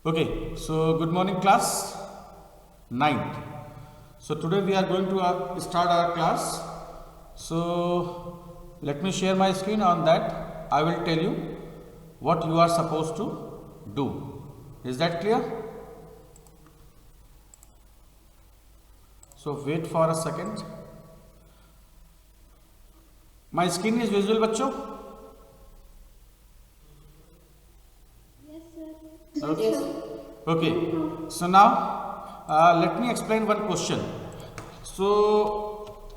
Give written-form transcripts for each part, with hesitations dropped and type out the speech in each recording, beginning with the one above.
Okay, so good morning class 9th. So today we are going to start our class. So let me share my screen. On that I will tell you what you are supposed to do. Is that clear? So wait for a second. My screen is visual बच्चों? Okay. Okay. So now let me explain one question. So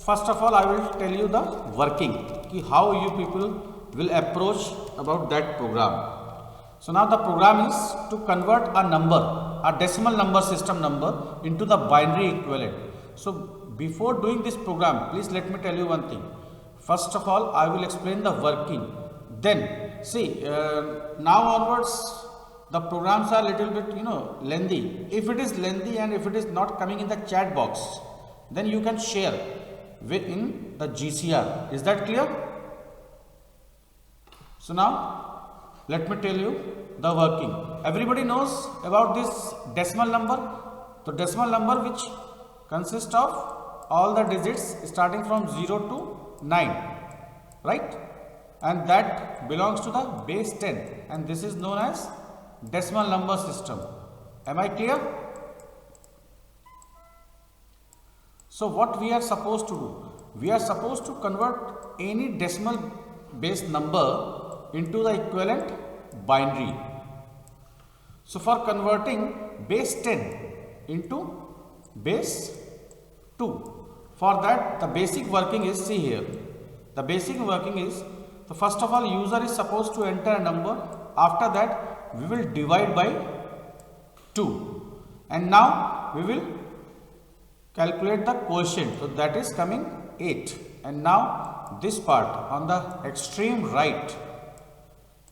first of all, I will tell you the working, how you people will approach about that program. So now the program is to convert a number, a decimal number system number into the binary equivalent. So before doing this program, please let me tell you one thing. First of all, I will explain the working. Then see, now onwards the programs are little bit lengthy. If it is lengthy and if it is not coming in the chat box, then you can share in the GCR. Is that clear? So now let me tell you the working. Everybody knows about this decimal number. The decimal number which consists of all the digits starting from 0 to 9, right? And that belongs to the base 10, and this is known as decimal number system. Am I clear? So what we are supposed to do? We are supposed to convert any decimal base number into the equivalent binary. So for converting base 10 into base 2, for that the basic working is, see here, the basic working is, so first of all user is supposed to enter a number. After that we will divide by 2, and now we will calculate the quotient. So that is coming 8, and now this part on the extreme right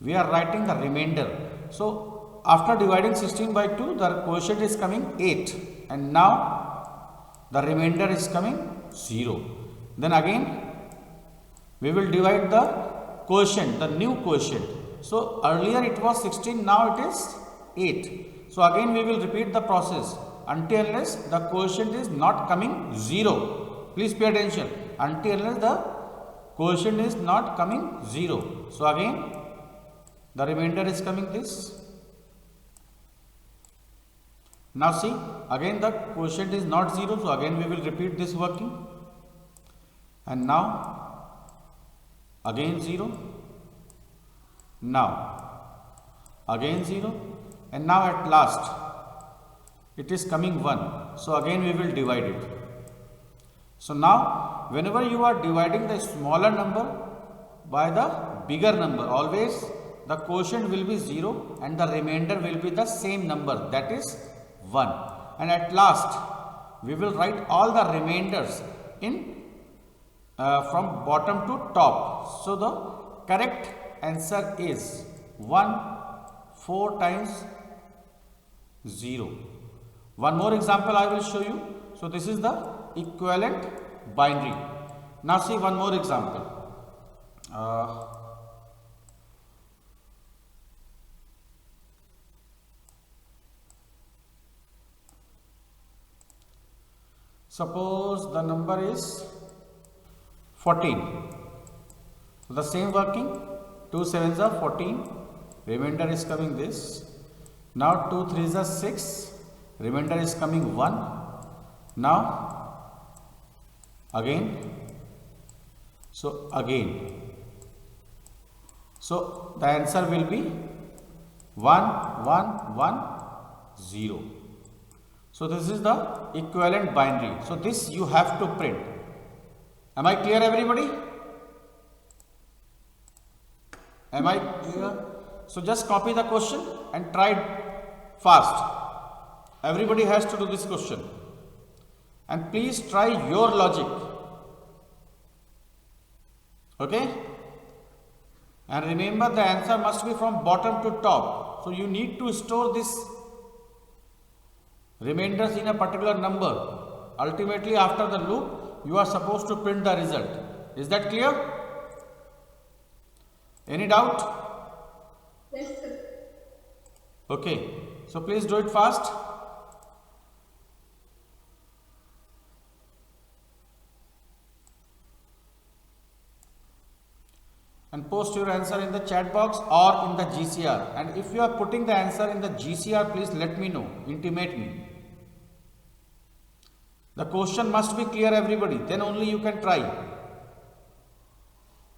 we are writing the remainder. So after dividing 16 by 2, the quotient is coming 8, and now the remainder is coming 0. Then again we will divide the quotient, the new quotient. So earlier it was 16, now it is 8. So again we will repeat the process until unless the quotient is not coming 0. Please pay attention. Until unless the quotient is not coming 0. So again the remainder is coming this. Now see, again the quotient is not 0. So again we will repeat this working. And now again 0. Now again 0, and now at last it is coming 1. So again we will divide it. So now whenever you are dividing the smaller number by the bigger number, always the quotient will be 0 and the remainder will be the same number, that is 1. And at last we will write all the remainders in from bottom to top. So the correct answer is 1 4 times 0. One more example I will show you. So this is the equivalent binary. Now see one more example. Suppose the number is 14. So the same working. 2 7s are 14, remainder is coming this. Now 2 3s are 6, remainder is coming 1. Now again, so again, so the answer will be 1 1 1 0. So this is the equivalent binary. So this you have to print. Am I clear, everybody? Am I clear? So just copy the question and try it fast. Everybody has to do this question. And please try your logic. Okay? And remember, the answer must be from bottom to top. So you need to store this remainders in a particular number. Ultimately, after the loop, you are supposed to print the result. Is that clear? Any doubt? Yes, sir. Okay. So please do it fast. And post your answer in the chat box or in the GCR. And if you are putting the answer in the GCR, please let me know, intimate me. The question must be clear, everybody, then only you can try.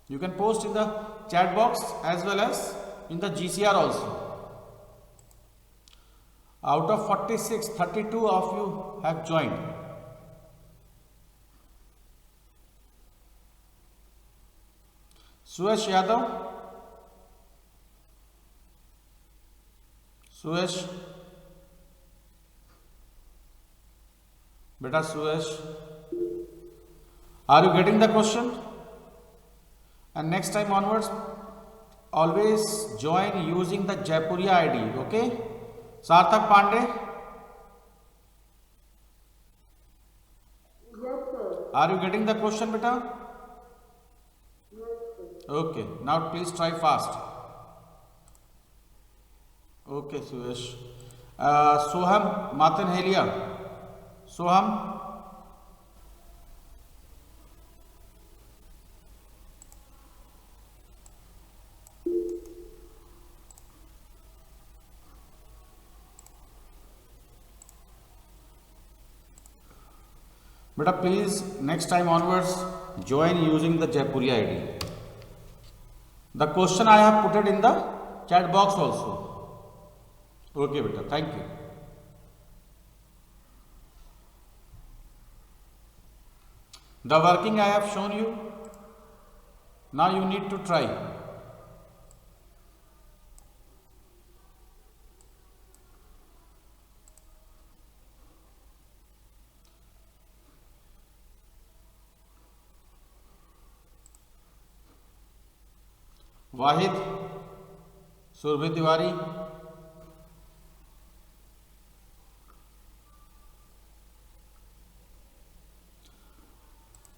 You can post in the chat box as well as in the GCR also. Out of 46, 32 of you have joined. Suresh Yadav. Suresh. Beta Suresh. Are you getting the question? And next time onwards, always join using the Jaipuria ID. Okay? Sarthak Pandey. Yes, sir. Are you getting the question, beta? Yes, sir. Okay. Now please try fast. Okay, Suresh. Soham Matanhelia. Soham. Beta, please next time onwards join using the Jaipuria ID. The question I have put it in the chat box also. Okay, beta. Thank you. The working I have shown you. Now you need to try. Wahid, Surbhi Tiwari.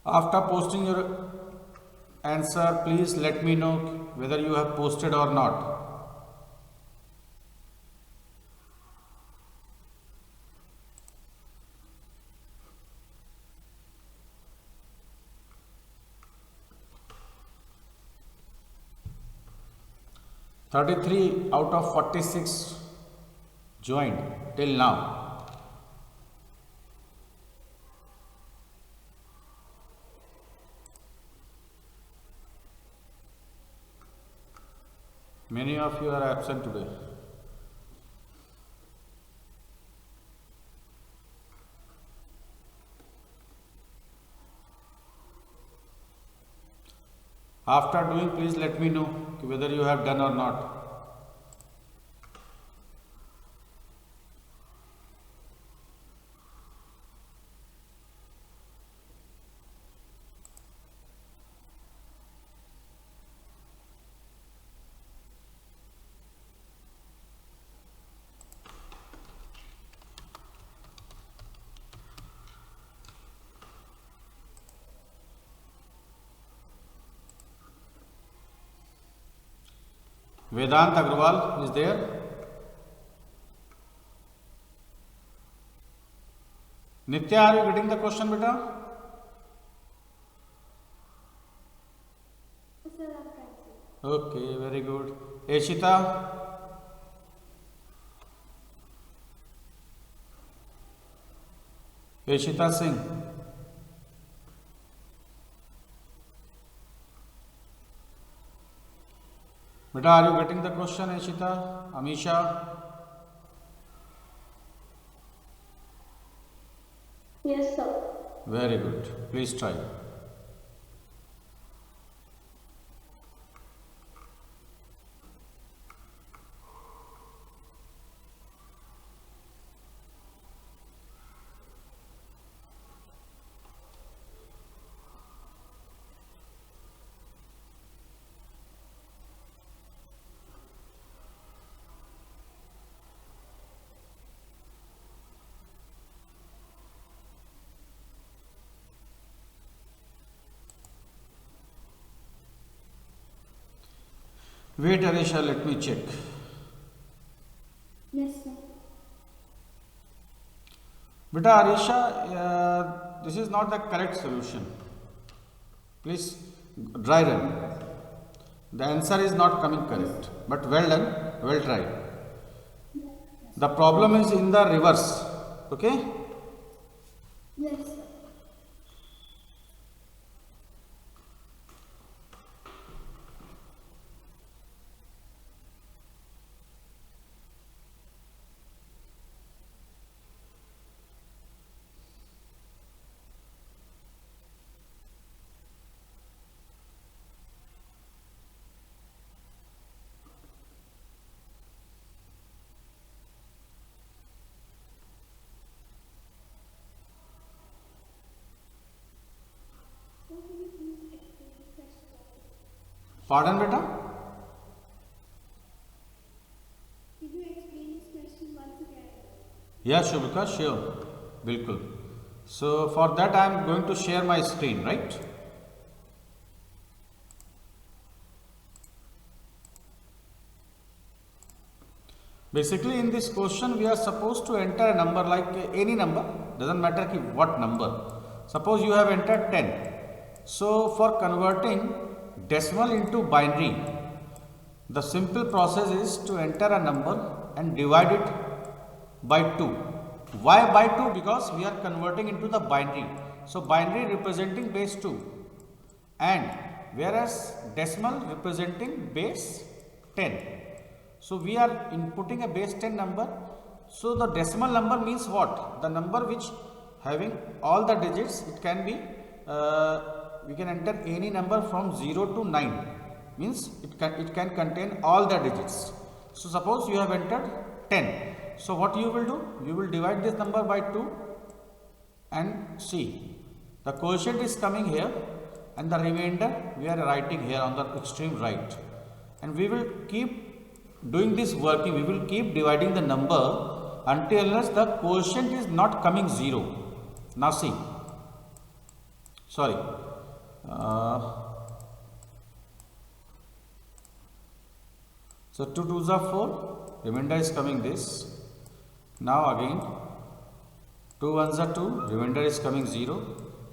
After posting your answer, please let me know whether you have posted or not. "33 out of 46 joined till now." Many of you are absent today. After doing, please let me know whether you have done or not. Vedant Agrawal is there. Nitya, are you getting the question, beta? Sir, I'm trying to. Okay, very good. Eshita. Eshita Singh. Beta, are you getting the question, Eshita? Amisha? Yes, sir. Very good. Please try. Wait, Anisha, let me check. Yes, sir. Beta Arisha, this is not the correct solution. Please dry run. The answer is not coming correct. But well done, well tried. The problem is in the reverse. Okay? Yes, sir. Pardon, beta? Could you explain this question once again? Yeah, Shubhika, sure. Bilkul. So for that I am going to share my screen, right? Basically in this question we are supposed to enter a number like any number, doesn't matter what number. Suppose you have entered 10. So for converting decimal into binary, the simple process is to enter a number and divide it by 2. Why by 2? Because we are converting into the binary. So binary representing base 2 and whereas decimal representing base 10. So we are inputting a base 10 number. So the decimal number means what? The number which having all the digits, it can be we can enter any number from 0 to 9, means it can contain all the digits. So suppose you have entered 10. So what you will do? You will divide this number by 2 and see the quotient is coming here and the remainder we are writing here on the extreme right, and we will keep doing this working. We will keep dividing the number until unless the quotient is not coming 0. Now see, sorry, so 2 2s are 4, remainder is coming this. Now again 2 1s are 2, remainder is coming 0,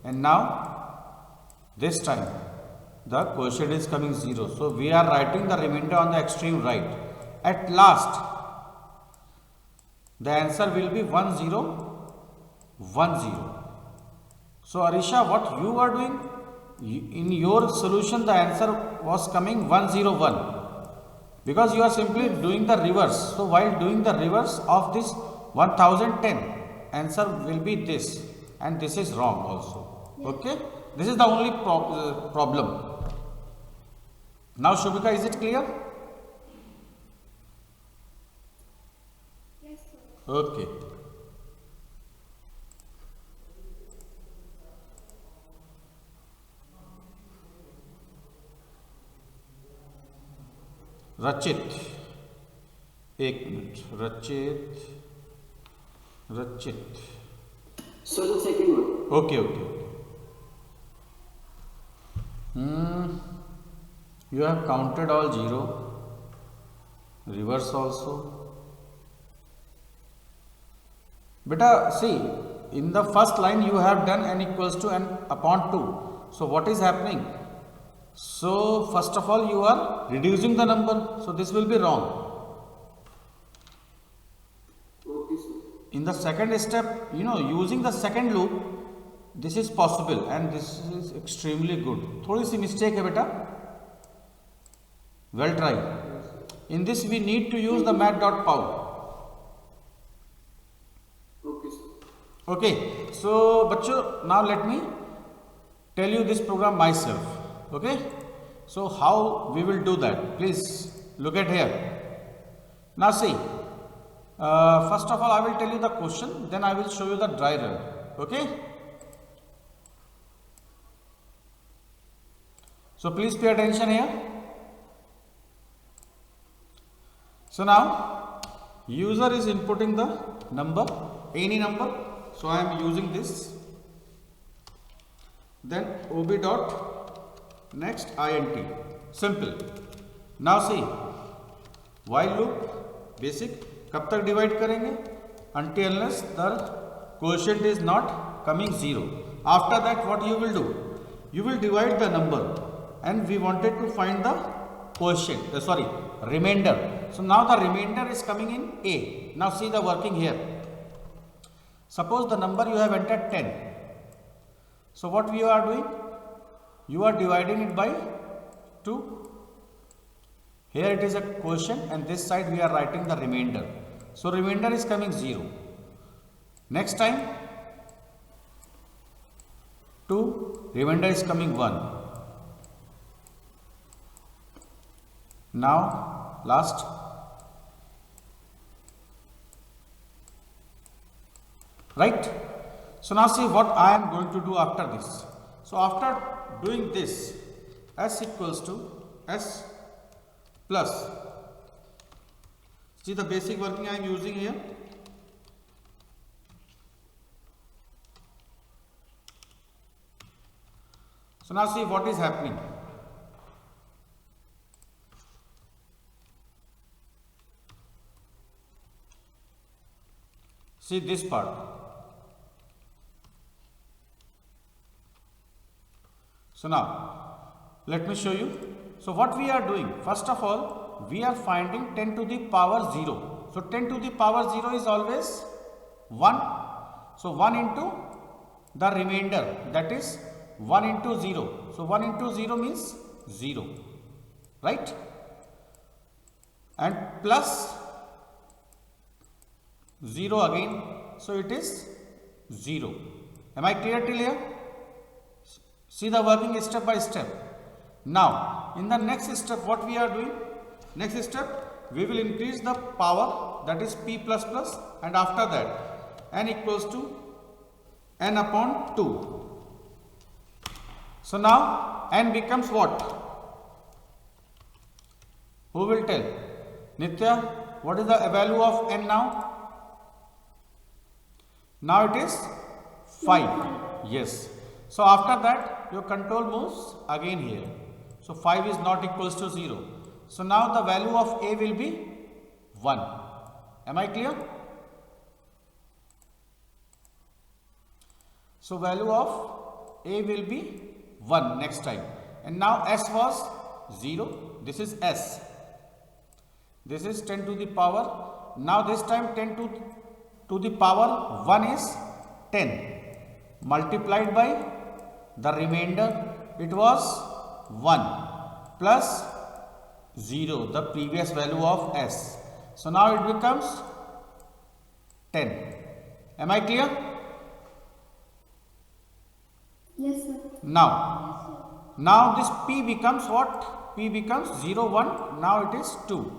and now this time the quotient is coming 0. So we are writing the remainder on the extreme right. At last the answer will be 1 0 1 0. So Arisha, what you are doing? In your solution the answer was coming 1 0 1, because you are simply doing the reverse. So while doing the reverse of this 1010, answer will be this, and this is wrong also. Okay, this is the only problem. Now Shubhika, is it clear? Yes, sir. Okay. रचित, एक minute, रचित So the second one. okay. You have counted all 0, reverse also. Beta, see, in the first line you have done n equals to n upon 2. So what is happening? So first of all you are reducing the number, so this will be wrong. Okay, sir. In the second step, using the second loop, this is possible and this is extremely good. थोड़ी सी mistake है बेटा, well try. In this we need to use the mat.pow. Okay, sir. Okay, so बच्चों, now let me tell you this program myself. Okay, so how we will do that? Please look at here. Now see, first of all I will tell you the question, then I will show you the dry run. Okay, so please pay attention here. So now user is inputting the number, any number, so I am using this, then ob dot next int, simple. Now see, while loop basic, कब तक divide करेंगे? until unless the quotient is not coming 0. After that, what you will do? You will divide the number, and we wanted to find the quotient, remainder. So now the remainder is coming in A. Now see the working here. Suppose the number you have entered 10. So what we are doing? You are dividing it by 2. Here it is a quotient, and this side we are writing the remainder. So remainder is coming 0. Next time 2, remainder is coming 1. Now last. Right? So now see what I am going to do after this. So after doing this, S equals to S plus. See the basic working I am using here. So now see what is happening. See this part. So now let me show you. So what we are doing? First of all, we are finding 10 to the power 0. So 10 to the power 0 is always 1. So 1 into the remainder, that is 1 into 0. So 1 into 0 means 0, right? And plus 0 again, so it is 0. Am I clear till here? See the working step by step. Now in the next step, what we are doing? Next step, we will increase the power, that is p plus plus, and after that n equals to n upon 2. So now n becomes what? Who will tell? Nitya, what is the value of n now? Now it is 5. Yes. So after that your control moves again here. So 5 is not equals to 0. So now the value of A will be 1. Am I clear? So value of A will be 1 next time. And now S was 0. This is S. This is 10 to the power. Now this time 10 to the power 1 is 10. Multiplied by the remainder, it was 1 plus 0, the previous value of S. So now it becomes 10. Am I clear? Yes, sir. Now this P becomes what? P becomes 0, 1. Now it is 2.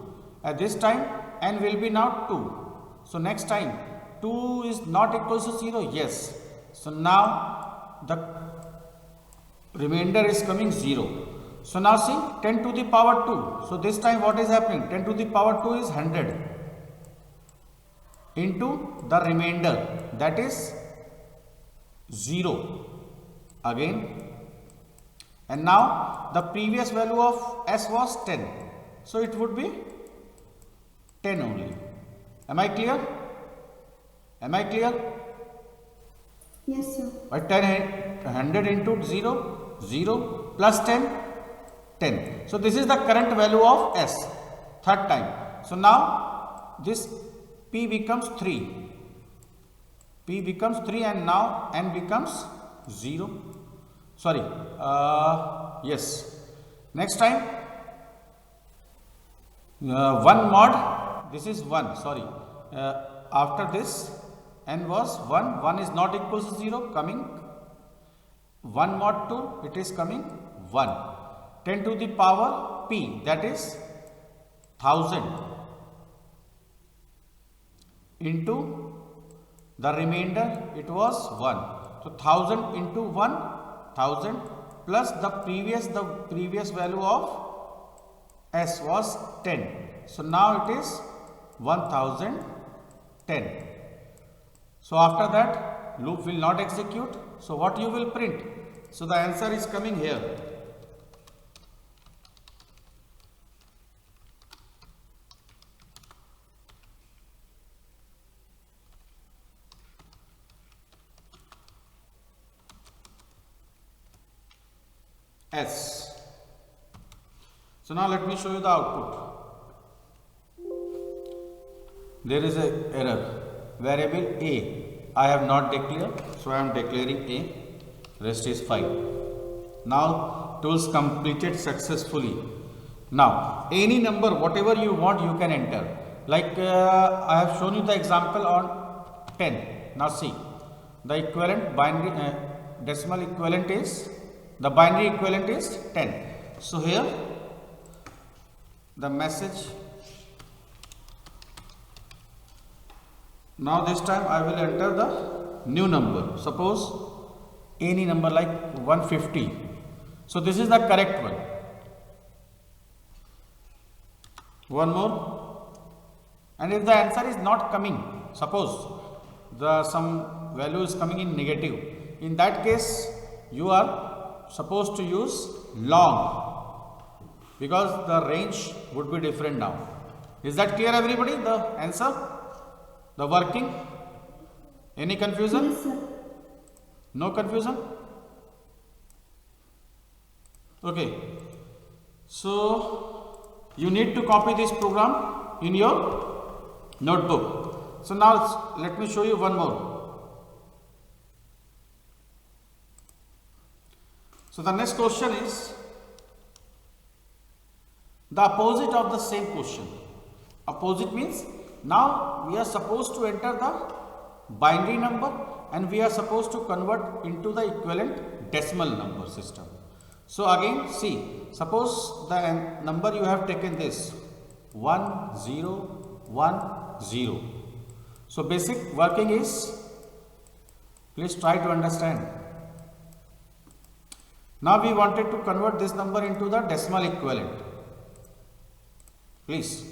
At this time N will be now 2. So next time 2 is not equal to 0. Yes. So now the remainder is coming 0. So now see 10 to the power 2. So this time what is happening? 10 to the power 2 is 100 into the remainder, that is 0 again. And now the previous value of S was 10. So it would be 10 only. Am I clear? Am I clear? Yes, sir. But 100 into 0, 0 plus 10, 10. So this is the current value of S, third time. So now this P becomes 3. P becomes 3 and now N becomes 0. Sorry, yes. Next time 1 mod, this is 1, sorry. After this N was 1, 1 is not equal to 0, coming 1 mod 2, it is coming 1. 10 to the power P, that is 1000 into the remainder, it was 1. So 1000 into 1, 1000 plus the previous value of S was 10. So now it is 1010. So after that loop will not execute. So what you will print? So the answer is coming here. S. So now let me show you the output. There is a error. Variable A I have not declared, so I am declaring A. Rest is fine. Now tools completed successfully. Now any number whatever you want you can enter. Like I have shown you the example on 10. Now see the equivalent binary decimal equivalent is the binary equivalent is 10. So here the message. Now this time I will enter the new number. Suppose any number like 150. So this is the correct one. One more. And if the answer is not coming, suppose the some value is coming in negative. In that case, you are supposed to use long because the range would be different now. Is that clear, everybody? The answer? The working? Any confusion? Yes, sir. No confusion? Okay. So you need to copy this program in your notebook. So now let me show you one more. So the next question is the opposite of the same question. Opposite means now we are supposed to enter the binary number and we are supposed to convert into the equivalent decimal number system. So again see, suppose the number you have taken this 1 0 1 0. So basic working is, please try to understand. Now we wanted to convert this number into the decimal equivalent. Please.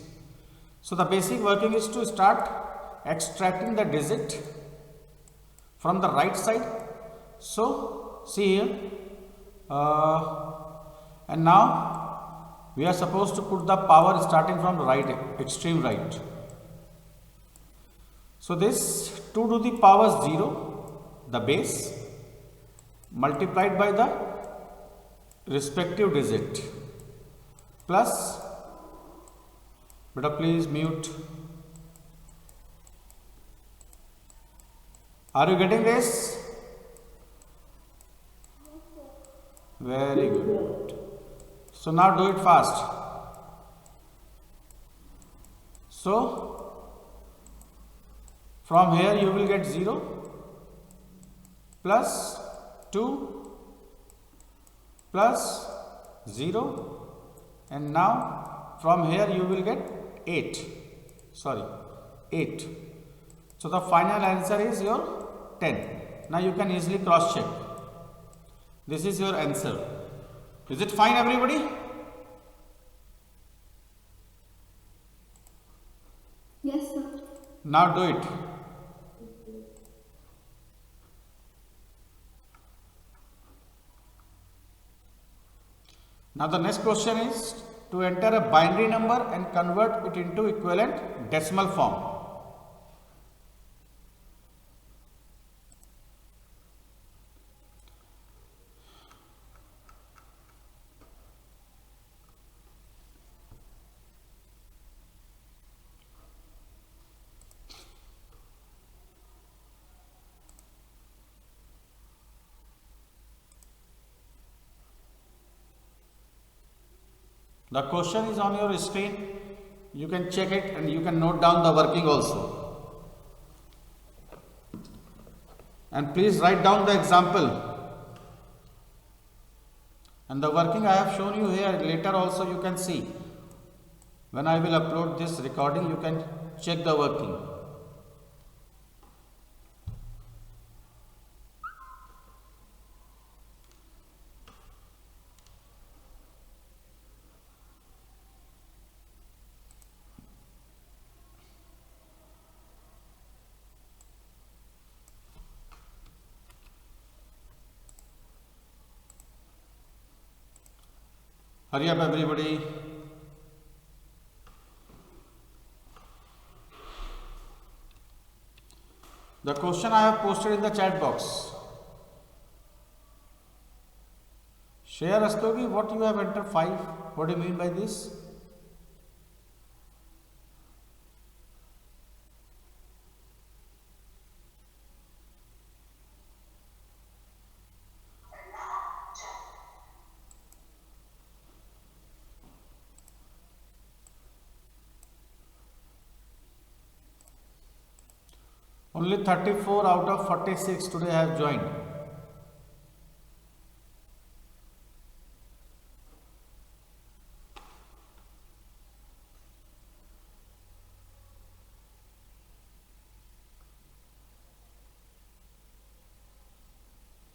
So the basic working is to start extracting the digit from the right side. So see here, and now we are supposed to put the power starting from right, extreme right. So this 2 to the power 0, the base, multiplied by the respective digit, plus, beta please mute. Are you getting this? Very good. So now do it fast. So from here you will get 0 plus 2 plus 0, and now from here you will get 8. So the final answer is your 10. Now you can easily cross check. This is your answer. Is it fine, everybody? Yes, sir. Now do it. Now the next question is to enter a binary number and convert it into equivalent decimal form. The question is on your screen. You can check it and you can note down the working also. And please write down the example. And the working I have shown you here, later also you can see. When I will upload this recording, you can check the working. Hurry up, everybody. The question I have posted in the chat box. Shreya Rastogi, what you have entered 5? What do you mean by this? Only 34 out of 46 today have joined.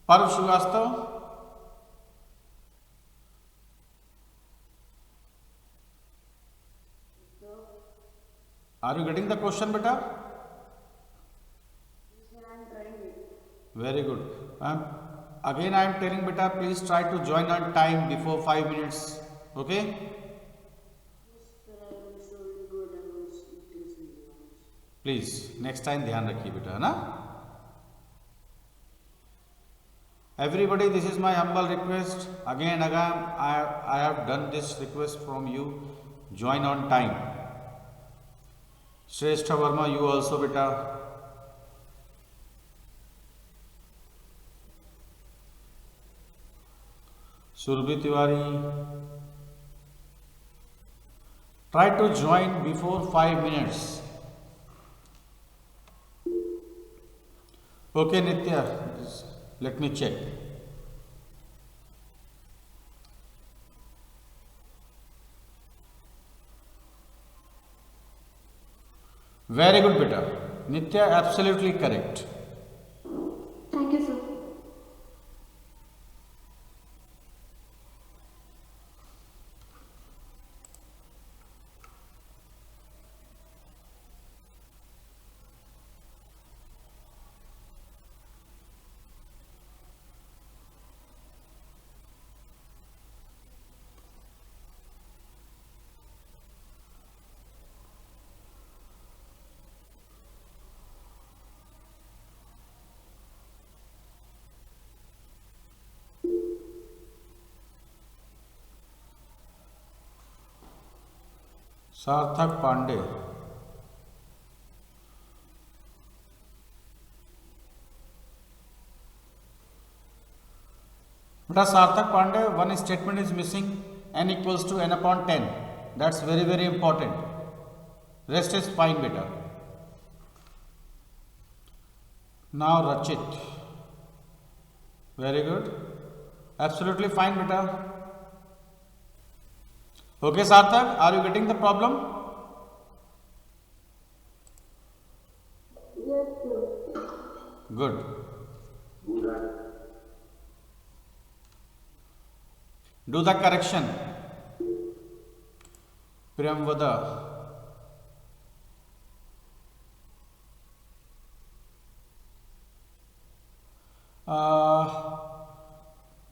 Parv Srivastav, are you getting the question, beta? Very good. Again, I am telling beta, please try to join on time before 5 minutes. Okay? Please, next time ध्यान रखिए बेटा, है ना? Everybody, this is my humble request. Again, I have done this request from you. Join on time. Shrestha Verma, you also beta. Surbhi Tiwari, try to join before 5 minutes. Okay, Nitya, let me check. Very good, beta. Nitya, absolutely correct. Thank you, sir. सार्थक Pandey, beta Sarthak Pandey, one statement is missing, n equals to n upon 10. That's very, very important. Rest is fine, beta. Now Rachit, very good, absolutely fine, beta. Okay, Sarthak, are you getting the problem? Yes, sir. Good. Do the correction. Priyamvada.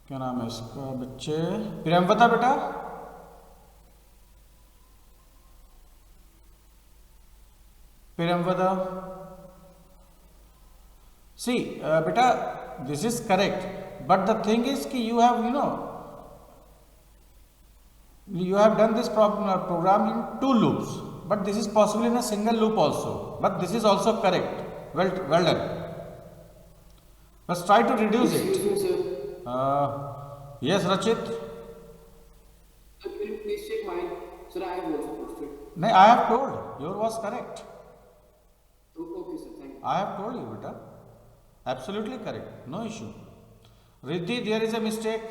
क्या नाम है इसका बच्चे? प्रियंवदा बेटा, Priyamvada. See, beta, this is correct. But the thing is कि you have, you have done this program in 2 loops. But this is possible in a single loop also. But this is also correct. Well done. Let's try to reduce Excuse it. me, sir. Yes, Rachit. Sir, can you please check mine? Sir, I have also posted. No, I have told. Your was correct. Okay, sir. Thank you. I have told you, beta. Absolutely correct. No issue. Riddhi, there is a mistake.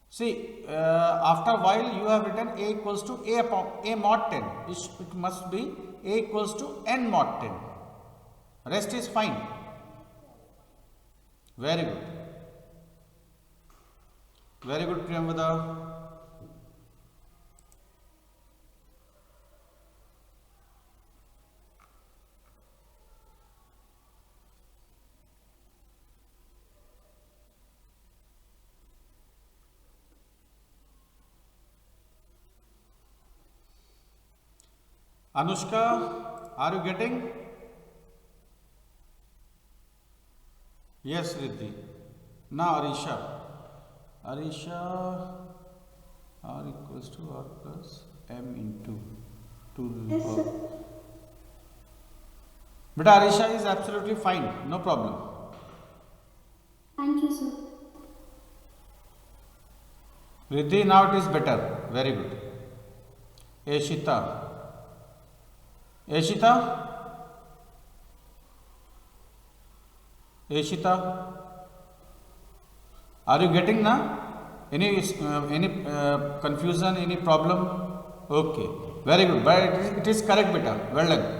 See, after a while you have written a equals to a upon a mod 10. It must be a equals to n mod 10. Rest is fine. Very good. Very good, Priyamvada. Anushka, are you getting? Yes, Riddhi. Now, Arisha. Arisha r equals to r plus m into 2. Yes, sir. But Arisha is absolutely fine, no problem. Thank you, sir. Riddhi, now it is better. Very good. Eshita. Eshita? Eshita? Are you getting now? Any confusion, any problem? Okay. Very good. But it is correct, beta. Well done.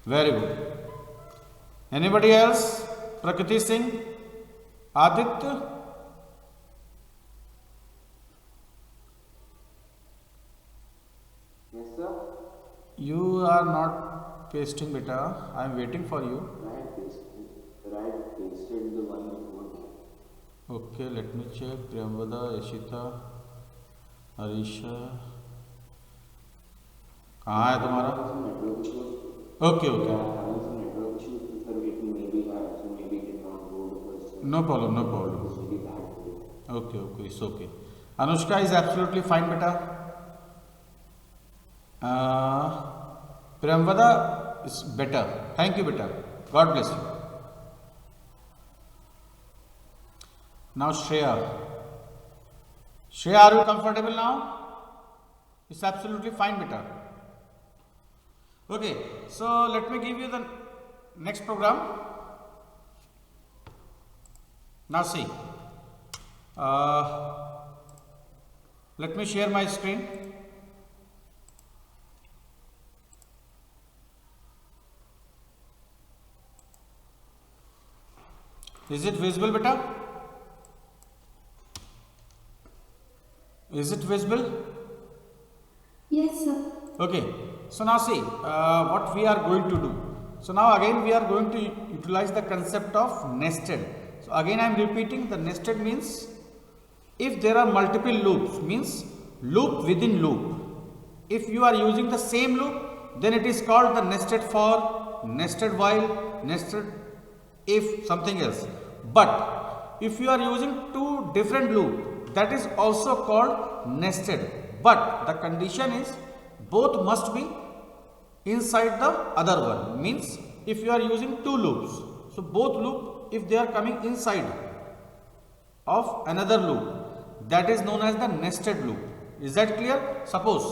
Very good. Anybody else? Prakriti Singh? Aditya? Yes, sir. You are not pasting, beta. I am waiting for you. Right pasted the one before that. Okay, let me check. Priyamvada, Yashita, Arisha. कहाँ है तुम्हारा? Network issues. Okay, okay. Having some network issues, sir. It maybe so maybe it did not go because No problem, no problem. it's really bad today. Okay, okay, it's okay. Anushka is absolutely fine, beta. Priyamvada is better. Thank you, beta. God bless you. Now Shreya. Shreya, are you comfortable now? It's absolutely fine, beta. Okay, so let me give you the next program. Now see. Let me share my screen. Is it visible, beta? Is it visible? Yes, sir. Okay. So now see what we are going to do. So now again we are going to utilize the concept of nested. So again I am repeating, the nested means if there are multiple loops, means loop within loop. If you are using the same loop, then it is called the nested for, nested while, nested if, something else. But if you are using two different loops, that is also called nested. But the condition is both must be inside the other one. Means if you are using two loops, so both loop, if they are coming inside of another loop, that is known as the nested loop. Is that clear? Suppose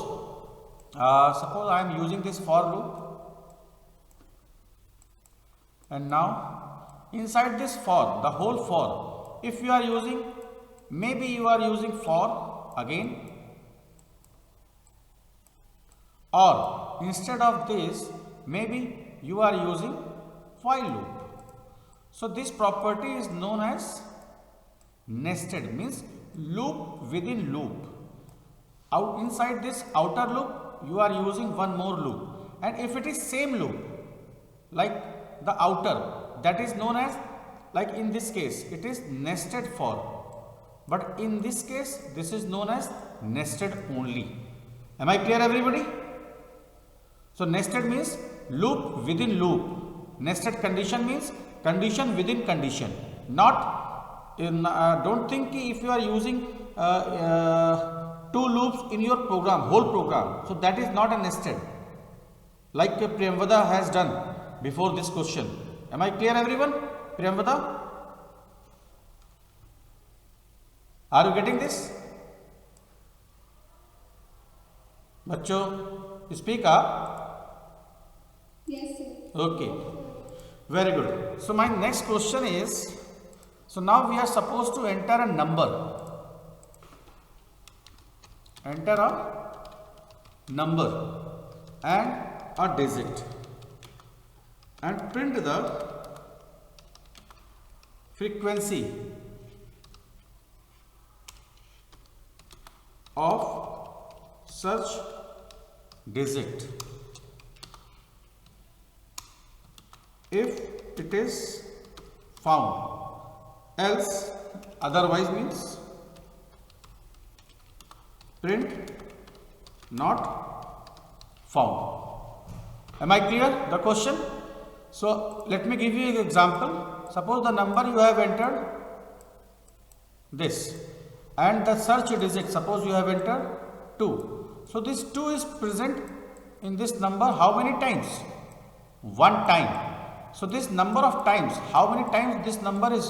I am using this for loop, and now inside this for, the whole for, if you are using, maybe you are using for again, or instead of this maybe you are using while loop. So this property is known as nested, means loop within loop. Out inside this outer loop you are using one more loop, and if it is same loop like the outer, that is known as, like in this case it is nested for, but in this case this is known as nested only. Am I clear, everybody? So nested means loop within loop. Nested condition means condition within condition. Not in, don't think if you are using two loops in your program, whole program. So that is not a nested, like Priyamvada has done before this question. Am I clear, everyone? Priyamvada, are you getting this? Bachcho, speak up. Yes, sir. Okay, very good. So my next question is, so now we are supposed to enter a number, and a digit, and print the frequency of such digit if it is found, else otherwise means print not found. Am I clear the question? So let me give you an example. Suppose the number you have entered this, and the search digit, suppose you have entered 2. So this 2 is present in this number how many times? One time. So this number of times, how many times this number is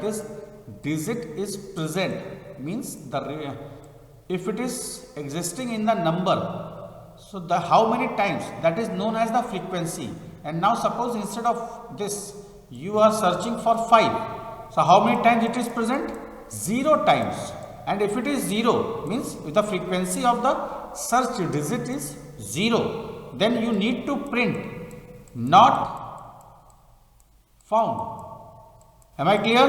this digit is present, means the if it is existing in the number, so the how many times, that is known as the frequency. And now suppose instead of this you are searching for 5, so how many times it is present? 0 times. And if it is 0, means if the frequency of the search digit is 0, then you need to print not found. Am I clear?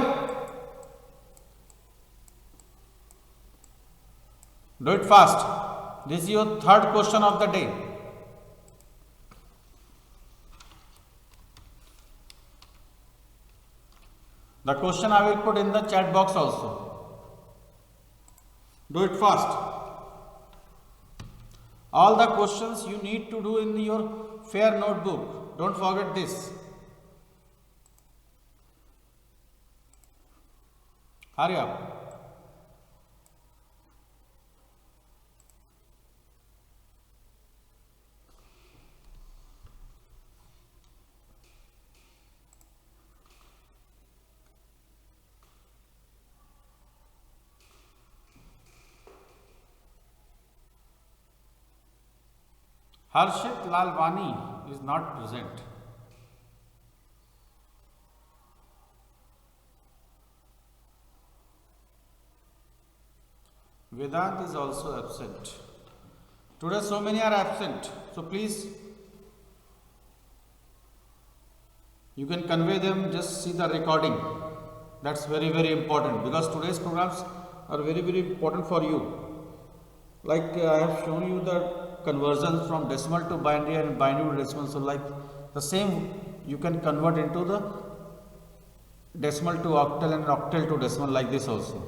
Do it fast. This is your third question of the day. The question I will put in the chat box also. Do it fast. All the questions you need to do in your fair notebook. Don't forget this. Hurry up. Harshit Lalwani is not present. Vedant is also absent. Today so many are absent. So please, you can convey them, just see the recording. That's very, very important, because today's programs are very, very important for you. Like I have shown you the conversions from decimal to binary and binary to decimal. So like the same you can convert into the decimal to octal and octal to decimal, like this also.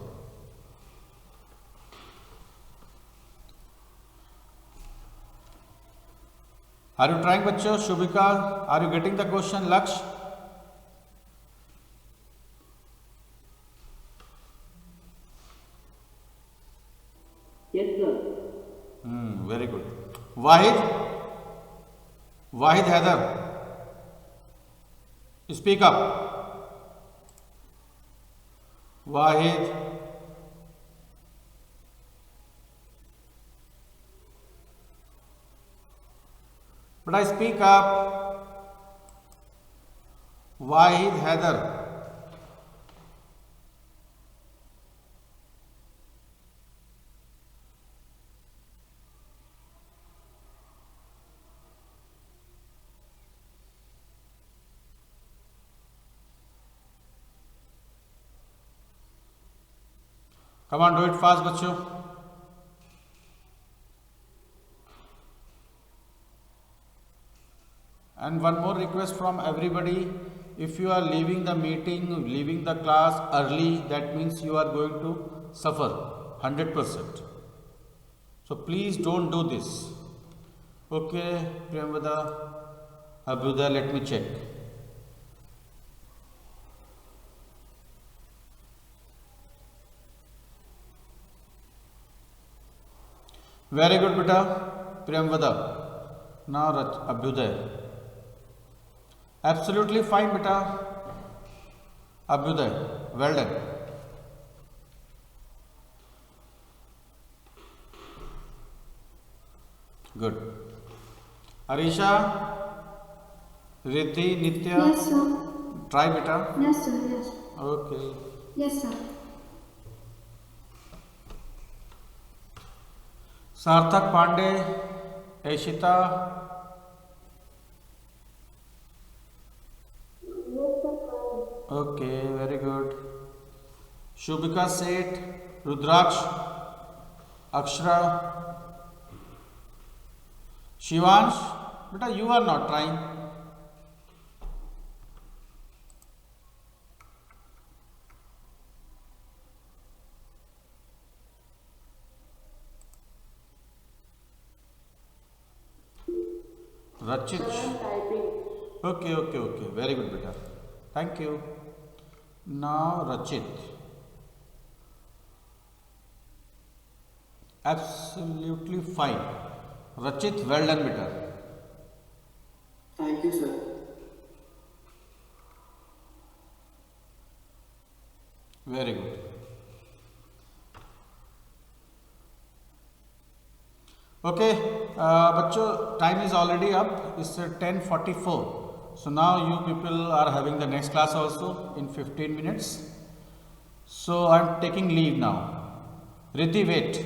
Are you trying, bachcho? Shubhika, are you getting the question? Laksh? Yes, sir. Very good. Wahid? Wahid Haider? Speak up. Wahid? But I speak up. Wahid Haider? Come on, do it fast, bachcho. And one more request from everybody. If you are leaving the meeting, leaving the class early, that means you are going to suffer 100%. So please don't do this. Okay, Priyamvada, Abhyuday, let me check. Very good, beta. Priyamvada. Now Abhyuday. Absolutely fine, beta. Abhyuday. Well done. Good. Arisha, Riddhi, Nitya. Yes, sir. Try, beta. Yes, sir. Yes. Okay. Yes, sir. Sarthak Pandey, Ashita. Okay, very good. Shubhika Seth, Rudraksh, Akshara, Shivansh. Beta, you are not trying. Rachit. Sir, I am typing. Okay, okay, okay. Very good, beta. Thank you. Now, Rachit. Absolutely fine. Rachit, well done, beta. Thank you, sir. Very good. Okay, बच्चों, time is already up. It's 10:44. So now you people are having the next class also in 15 minutes. So I'm taking leave now. Riddhi, wait.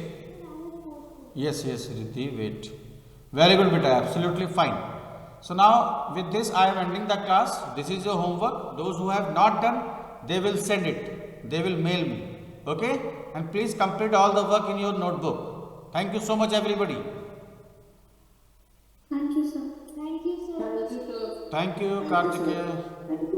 Yes, yes, Riddhi, wait. Very good, beta. Absolutely fine. So now with this I am ending the class. This is your homework. Those who have not done, they will send it. They will mail me. Okay? And please complete all the work in your notebook. Thank you so much, everybody. Thank you, sir. Thank you, sir. Thank you, sir. Thank you, Thank you, sir. Kartikeya. Thank you.